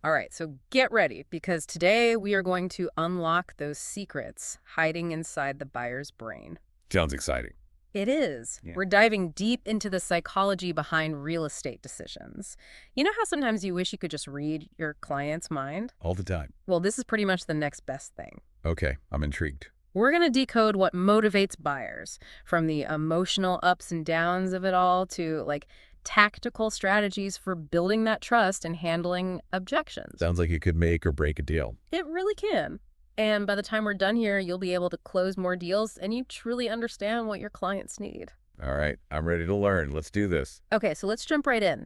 All right, so get ready because today we are going to unlock those secrets hiding inside the buyer's brain. Sounds exciting. It is. Yeah. We're diving deep into the psychology behind real estate decisions. You know how sometimes you wish you could just read your client's mind? All the time. Well, this is pretty much the next best thing. Okay, I'm intrigued. We're going to decode what motivates buyers, from the emotional ups and downs of it all to tactical strategies for building that trust and handling objections. Sounds like it could make or break a deal. It really can. And by the time we're done here, you'll be able to close more deals and you truly understand what your clients need. All right, I'm ready to learn. Let's do this. Okay, so let's jump right in.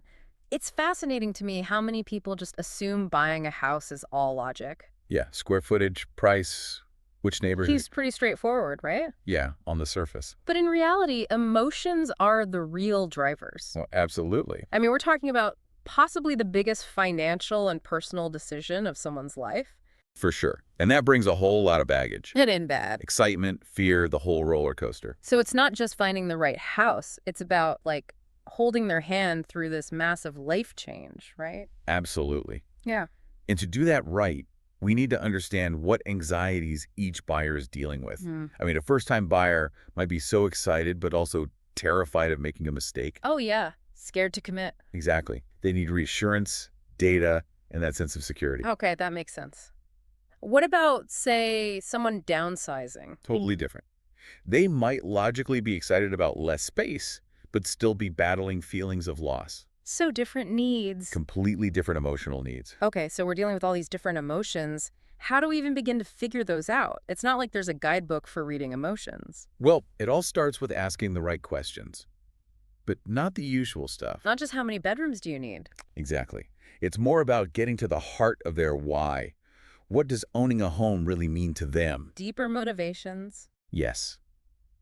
It's fascinating to me how many people just assume buying a house is all logic. Yeah, square footage, price, which neighborhood? Seems pretty straightforward, right? Yeah, on the surface. But in reality, emotions are the real drivers. Oh, absolutely. I mean, we're talking about possibly the biggest financial and personal decision of someone's life. For sure. And that brings a whole lot of baggage. Good and bad. Excitement, fear, the whole roller coaster. So it's not just finding the right house. It's about, holding their hand through this massive life change, right? Absolutely. Yeah. And to do that right, we need to understand what anxieties each buyer is dealing with. I mean, a first-time buyer might be so excited, but also terrified of making a mistake. Oh, yeah. Scared to commit. Exactly. They need reassurance, data, and that sense of security. Okay, that makes sense. What about, say, someone downsizing? Totally different. They might logically be excited about less space, but still be battling feelings of loss. So different needs. Completely different emotional needs. Okay, so we're dealing with all these different emotions. How do we even begin to figure those out? It's not like there's a guidebook for reading emotions. Well, it all starts with asking the right questions, but not the usual stuff. Not just how many bedrooms do you need? Exactly. It's more about getting to the heart of their why. What does owning a home really mean to them? Deeper motivations. Yes.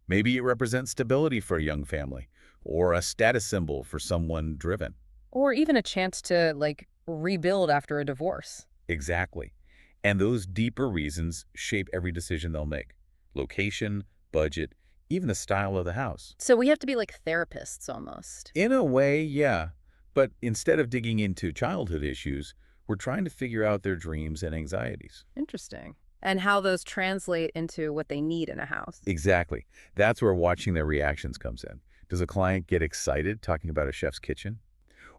Maybe it represents stability for a young family, or a status symbol for someone driven. Or even a chance to, rebuild after a divorce. Exactly. And those deeper reasons shape every decision they'll make. Location, budget, even the style of the house. So we have to be like therapists almost. In a way, yeah. But instead of digging into childhood issues, we're trying to figure out their dreams and anxieties. Interesting. And how those translate into what they need in a house. Exactly. That's where watching their reactions comes in. Does a client get excited talking about a chef's kitchen?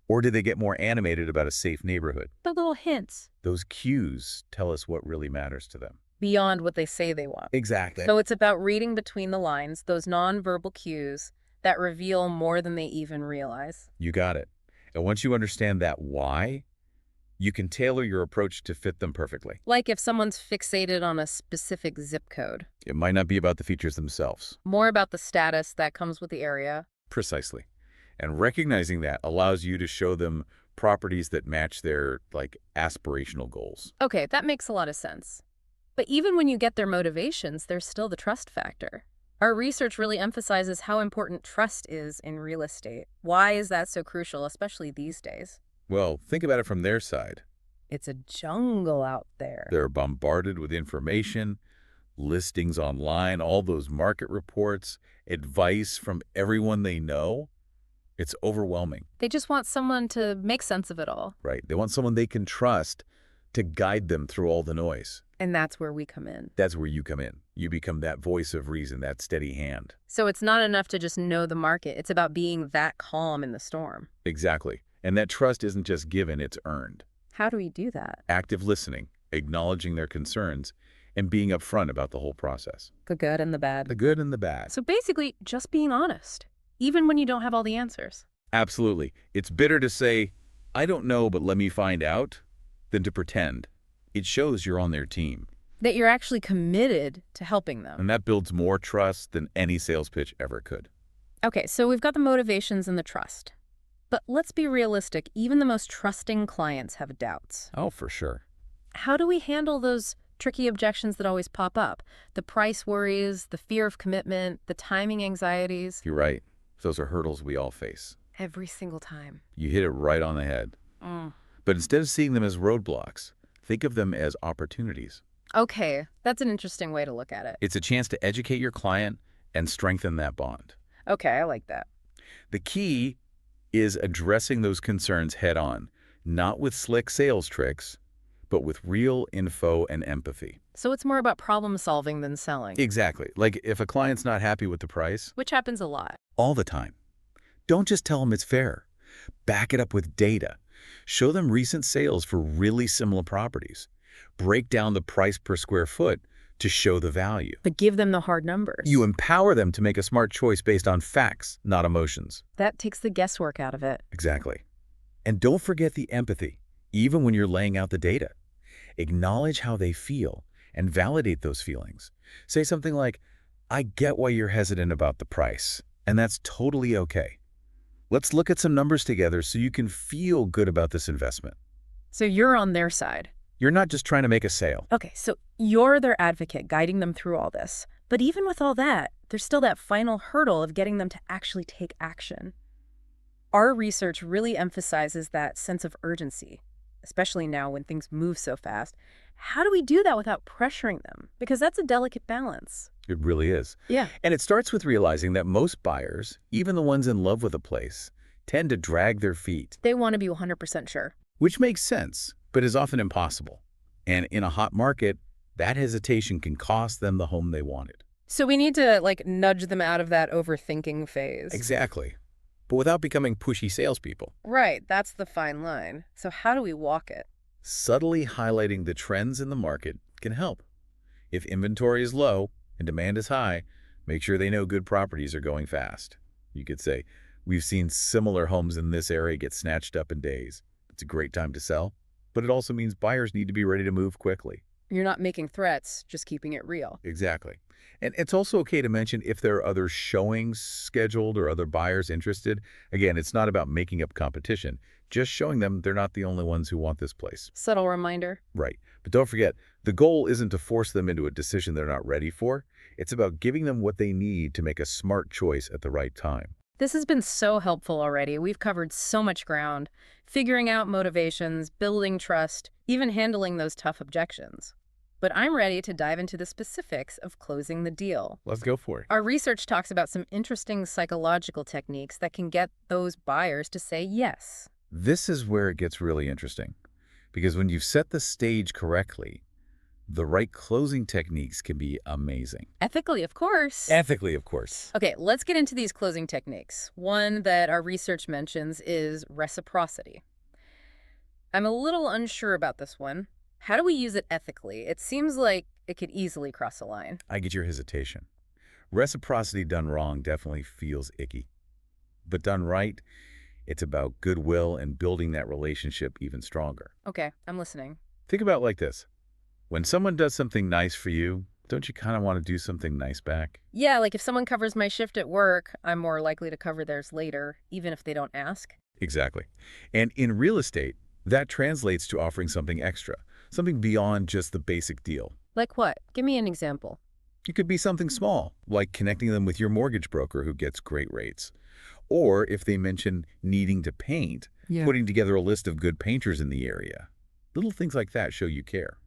Or do they get more animated about a safe neighborhood? The little hints. Those cues tell us what really matters to them. Beyond what they say they want. Exactly. So it's about reading between the lines, those nonverbal cues that reveal more than they even realize. You got it. And once you understand that why, you can tailor your approach to fit them perfectly. Like if someone's fixated on a specific zip code. It might not be about the features themselves. More about the status that comes with the area. Precisely. And recognizing that allows you to show them properties that match their, aspirational goals. Okay, that makes a lot of sense. But even when you get their motivations, there's still the trust factor. Our research really emphasizes how important trust is in real estate. Why is that so crucial, especially these days? Well, think about it from their side. It's a jungle out there. They're bombarded with information, listings online, all those market reports, advice from everyone they know. It's overwhelming, They just want someone to make sense of it all. right? They want someone they can trust to guide them through all the noise. And that's where we come in. That's where you come in. You become that voice of reason, that steady hand. So it's not enough to just know the market. It's about being that calm in the storm. Exactly. And that trust isn't just given, it's earned. How do we do that? Active listening, acknowledging their concerns, and being upfront about the whole process. The good and the bad. The good and the bad. So basically, just being honest, even when you don't have all the answers. Absolutely. It's bitter to say, I don't know, but let me find out, than to pretend. It shows you're on their team. That you're actually committed to helping them. And that builds more trust than any sales pitch ever could. Okay, so we've got the motivations and the trust. But let's be realistic, even the most trusting clients have doubts. Oh, for sure. How do we handle those tricky objections that always pop up? The price worries, the fear of commitment, the timing anxieties. You're right. Those are hurdles we all face. Every single time. You hit it right on the head. But instead of seeing them as roadblocks, think of them as opportunities. Okay, that's an interesting way to look at it. It's a chance to educate your client and strengthen that bond. Okay, I like that. The key is addressing those concerns head on, not with slick sales tricks, but with real info and empathy. So it's more about problem solving than selling, Exactly. Like if a client's not happy with the price, which happens a lot. all the time, don't just tell them it's fair. Back it up with data. Show them recent sales for really similar properties. Break down the price per square foot to show the value. But give them the hard numbers. You empower them to make a smart choice based on facts, not emotions. That takes the guesswork out of it. Exactly. And don't forget the empathy, even when you're laying out the data. Acknowledge how they feel and validate those feelings. Say something like, I get why you're hesitant about the price, and that's totally okay. Let's look at some numbers together so you can feel good about this investment. So you're on their side. You're not just trying to make a sale. Okay, so you're their advocate, guiding them through all this. But even with all that, there's still that final hurdle of getting them to actually take action. Our research really emphasizes that sense of urgency, especially now when things move so fast. How do we do that without pressuring them? Because that's a delicate balance. It really is. Yeah. And it starts with realizing that most buyers, even the ones in love with a place, tend to drag their feet. They want to be 100% sure. Which makes sense, but is often impossible. And in a hot market, that hesitation can cost them the home they wanted. So we need to, nudge them out of that overthinking phase. Exactly. But without becoming pushy salespeople. Right, that's the fine line. So how do we walk it? Subtly highlighting the trends in the market can help. If inventory is low and demand is high, make sure they know good properties are going fast. You could say, we've seen similar homes in this area get snatched up in days. It's a great time to sell, but it also means buyers need to be ready to move quickly. You're not making threats, just keeping it real. Exactly. And it's also okay to mention if there are other showings scheduled or other buyers interested. Again, it's not about making up competition, just showing them they're not the only ones who want this place. Subtle reminder. Right. But don't forget, the goal isn't to force them into a decision they're not ready for. It's about giving them what they need to make a smart choice at the right time. This has been so helpful already. We've covered so much ground, figuring out motivations, building trust, even handling those tough objections. But I'm ready to dive into the specifics of closing the deal. Let's go for it. Our research talks about some interesting psychological techniques that can get those buyers to say yes. This is where it gets really interesting, because when you've set the stage correctly, the right closing techniques can be amazing. Ethically, of course. Ethically, of course. Okay, let's get into these closing techniques. One that our research mentions is reciprocity. I'm a little unsure about this one. How do we use it ethically? It seems like it could easily cross a line. I get your hesitation. Reciprocity done wrong definitely feels icky. But done right, it's about goodwill and building that relationship even stronger. Okay, I'm listening. Think about it like this. When someone does something nice for you, don't you kind of want to do something nice back? Yeah, like if someone covers my shift at work, I'm more likely to cover theirs later, even if they don't ask. Exactly. And in real estate, that translates to offering something extra, something beyond just the basic deal. Like what? Give me an example. It could be something small, like connecting them with your mortgage broker who gets great rates. Or if they mention needing to paint, putting together a list of good painters in the area. Little things like that show you care.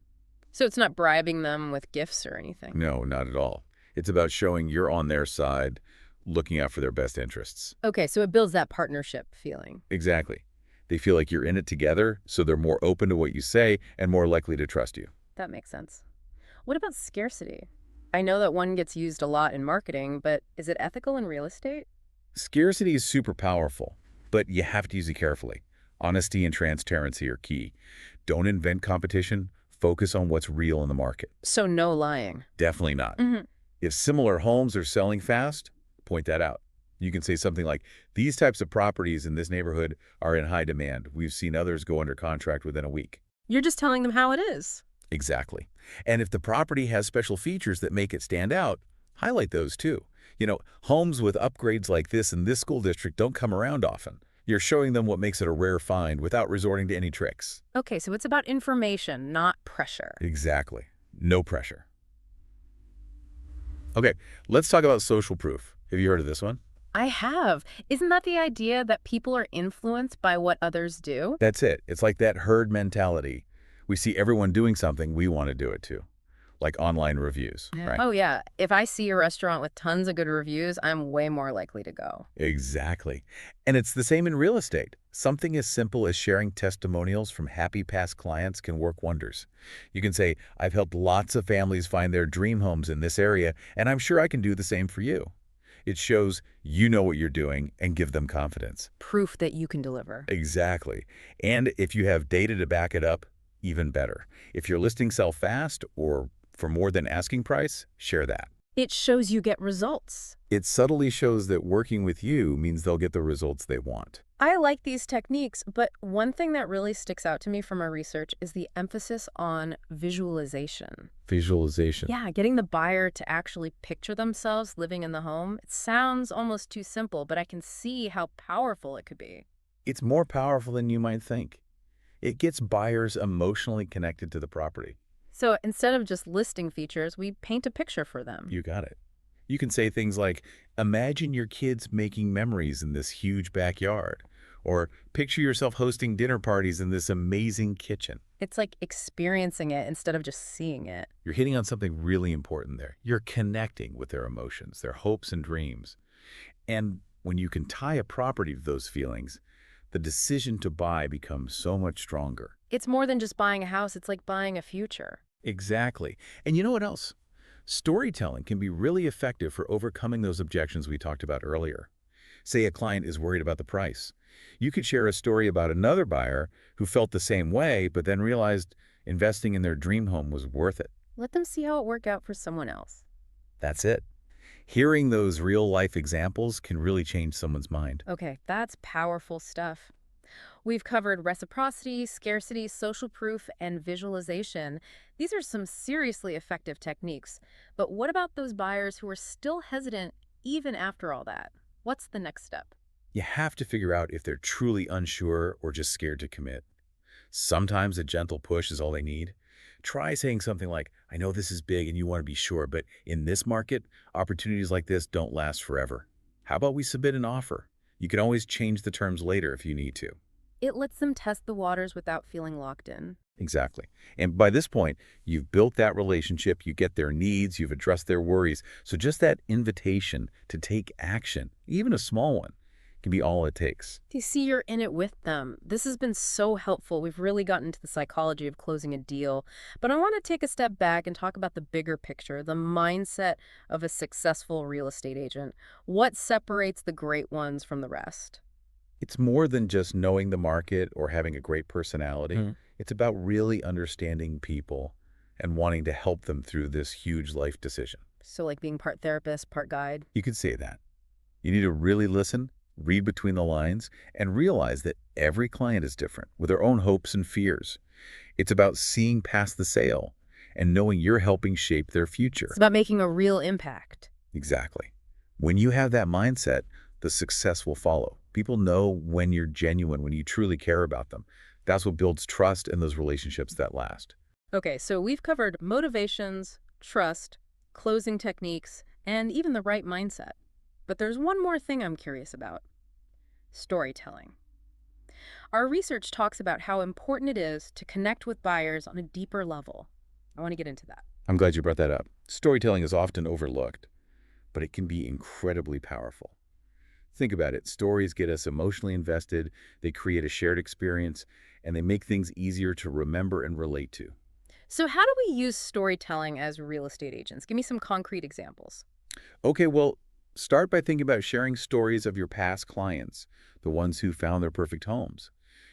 So it's not bribing them with gifts or anything? No, not at all. It's about showing you're on their side, looking out for their best interests. Okay, so it builds that partnership feeling. Exactly. They feel like you're in it together, so they're more open to what you say and more likely to trust you. That makes sense. What about scarcity? I know that one gets used a lot in marketing, but is it ethical in real estate? Scarcity is super powerful, but you have to use it carefully. Honesty and transparency are key. Don't invent competition. Focus on what's real in the market. So no lying. Definitely not. Mm-hmm. If similar homes are selling fast, point that out. You can say something like, these types of properties in this neighborhood are in high demand. We've seen others go under contract within a week. You're just telling them how it is. Exactly. And if the property has special features that make it stand out, highlight those too. You know, homes with upgrades like this in this school district don't come around often. You're showing them what makes it a rare find without resorting to any tricks. Okay, so it's about information, not pressure. Exactly. No pressure. Okay, let's talk about social proof. Have you heard of this one? I have. Isn't that the idea that people are influenced by what others do? That's it. It's like that herd mentality. We see everyone doing something, we want to do it too. like online reviews, Yeah. right? Oh, yeah. If I see a restaurant with tons of good reviews, I'm way more likely to go. Exactly. And it's the same in real estate. Something as simple as sharing testimonials from happy past clients can work wonders. You can say, I've helped lots of families find their dream homes in this area, and I'm sure I can do the same for you. It shows you know what you're doing and give them confidence. Proof that you can deliver. Exactly. And if you have data to back it up, even better. If your listings sell fast or for more than asking price, share that. It shows you get results. It subtly shows that working with you means they'll get the results they want. I like these techniques, but one thing that really sticks out to me from our research is the emphasis on visualization. Visualization. Yeah, getting the buyer to actually picture themselves living in the home. It sounds almost too simple, but I can see how powerful it could be. It's more powerful than you might think. It gets buyers emotionally connected to the property. So instead of just listing features, we paint a picture for them. You got it. You can say things like, imagine your kids making memories in this huge backyard, or picture yourself hosting dinner parties in this amazing kitchen. It's like experiencing it instead of just seeing it. You're hitting on something really important there. You're connecting with their emotions, their hopes and dreams. And when you can tie a property to those feelings, the decision to buy becomes so much stronger. It's more than just buying a house, it's like buying a future. Exactly. And you know what else? Storytelling can be really effective for overcoming those objections we talked about earlier. Say a client is worried about the price. You could share a story about another buyer who felt the same way, but then realized investing in their dream home was worth it. Let them see how it worked out for someone else. That's it. Hearing those real-life examples can really change someone's mind. Okay, that's powerful stuff. We've covered reciprocity, scarcity, social proof, and visualization. These are some seriously effective techniques. But what about those buyers who are still hesitant even after all that? What's the next step? You have to figure out if they're truly unsure or just scared to commit. Sometimes a gentle push is all they need. Try saying something like, I know this is big and you want to be sure, but in this market, opportunities like this don't last forever. How about we submit an offer? You can always change the terms later if you need to. It lets them test the waters without feeling locked in. Exactly. And by this point, you've built that relationship, you get their needs, you've addressed their worries. So just that invitation to take action, even a small one, can be all it takes. You see, you're in it with them. This has been so helpful. We've really gotten into the psychology of closing a deal. But I want to take a step back and talk about the bigger picture, the mindset of a successful real estate agent. What separates the great ones from the rest? It's more than just knowing the market or having a great personality. It's about really understanding people and wanting to help them through this huge life decision. So like being part therapist, part guide. You could say that. You need to really listen, read between the lines, and realize that every client is different with their own hopes and fears. It's about seeing past the sale and knowing you're helping shape their future. It's about making a real impact. Exactly. When you have that mindset, the success will follow. People know when you're genuine, when you truly care about them. That's what builds trust in those relationships that last. Okay, so we've covered motivations, trust, closing techniques, and even the right mindset. But there's one more thing I'm curious about. Storytelling. Our research talks about how important it is to connect with buyers on a deeper level. I want to get into that. I'm glad you brought that up. Storytelling is often overlooked, but it can be incredibly powerful. Think about it. Stories get us emotionally invested, they create a shared experience, and they make things easier to remember and relate to. So how do we use storytelling as real estate agents? Give me some concrete examples. Okay, well, start by thinking about sharing stories of your past clients, the ones who found their perfect homes.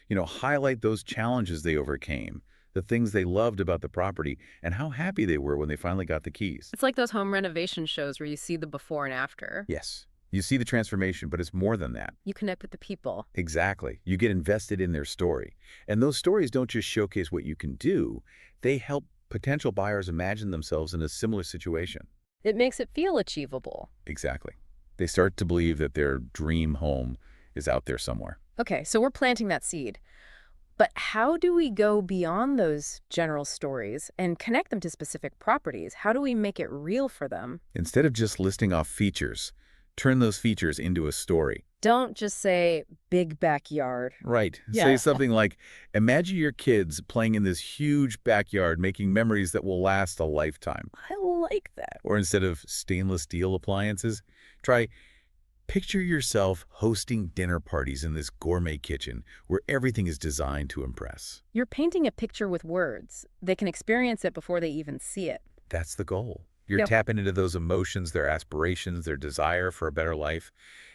Highlight those challenges they overcame, the things they loved about the property, and how happy they were when they finally got the keys. It's like those home renovation shows where you see the before and after. Yes, you see the transformation, but it's more than that. You connect with the people. Exactly. You get invested in their story. And those stories don't just showcase what you can do, they help potential buyers imagine themselves in a similar situation. It makes it feel achievable. Exactly. They start to believe that their dream home is out there somewhere. Okay, so we're planting that seed. But how do we go beyond those general stories and connect them to specific properties? How do we make it real for them? Instead of just listing off features, Turn those features into a story. Don't just say big backyard. Right. Say Yeah, something like, imagine your kids playing in this huge backyard, making memories that will last a lifetime. I like that. Or instead of stainless steel appliances, try picture yourself hosting dinner parties in this gourmet kitchen where everything is designed to impress. You're painting a picture with words. They can experience it before they even see it. That's the goal. You're Yep. tapping into those emotions, their aspirations, their desire for a better life.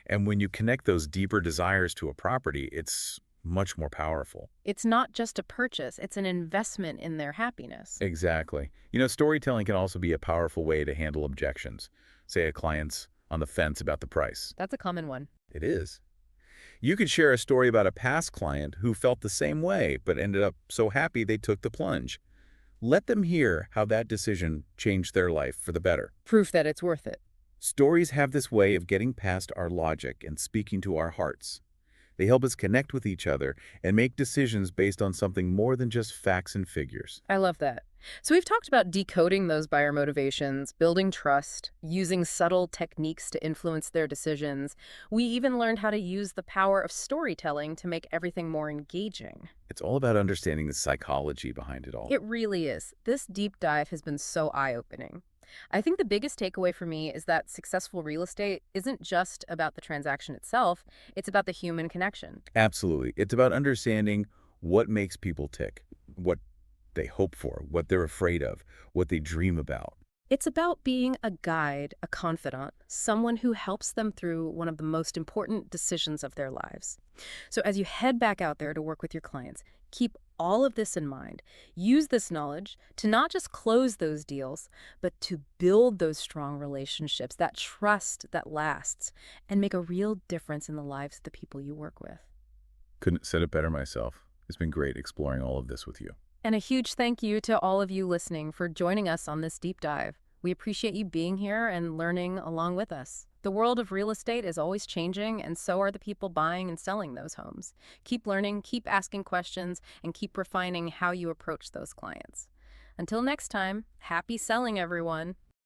And when you connect those deeper desires to a property, it's much more powerful. It's not just a purchase, it's an investment in their happiness. Exactly. Storytelling can also be a powerful way to handle objections. Say a client's on the fence about the price. That's a common one. It is. You could share a story about a past client who felt the same way but ended up so happy they took the plunge. Let them hear how that decision changed their life for the better. Proof that it's worth it. Stories have this way of getting past our logic and speaking to our hearts. They help us connect with each other and make decisions based on something more than just facts and figures. I love that. So we've talked about decoding those buyer motivations, building trust, using subtle techniques to influence their decisions. We even learned how to use the power of storytelling to make everything more engaging. It's all about understanding the psychology behind it all. It really is. This deep dive has been so eye-opening. I think the biggest takeaway for me is that successful real estate isn't just about the transaction itself, it's about the human connection. Absolutely. It's about understanding what makes people tick, what they hope for, what they're afraid of, what they dream about. It's about being a guide, a confidant, someone who helps them through one of the most important decisions of their lives. So as you head back out there to work with your clients, keep all of this in mind. Use this knowledge to not just close those deals, but to build those strong relationships, that trust that lasts, and make a real difference in the lives of the people you work with. Couldn't have said it better myself. It's been great exploring all of this with you. And a huge thank you to all of you listening for joining us on this deep dive. We appreciate you being here and learning along with us. The world of real estate is always changing, and so are the people buying and selling those homes. Keep learning, keep asking questions, and keep refining how you approach those clients. Until next time, happy selling, everyone.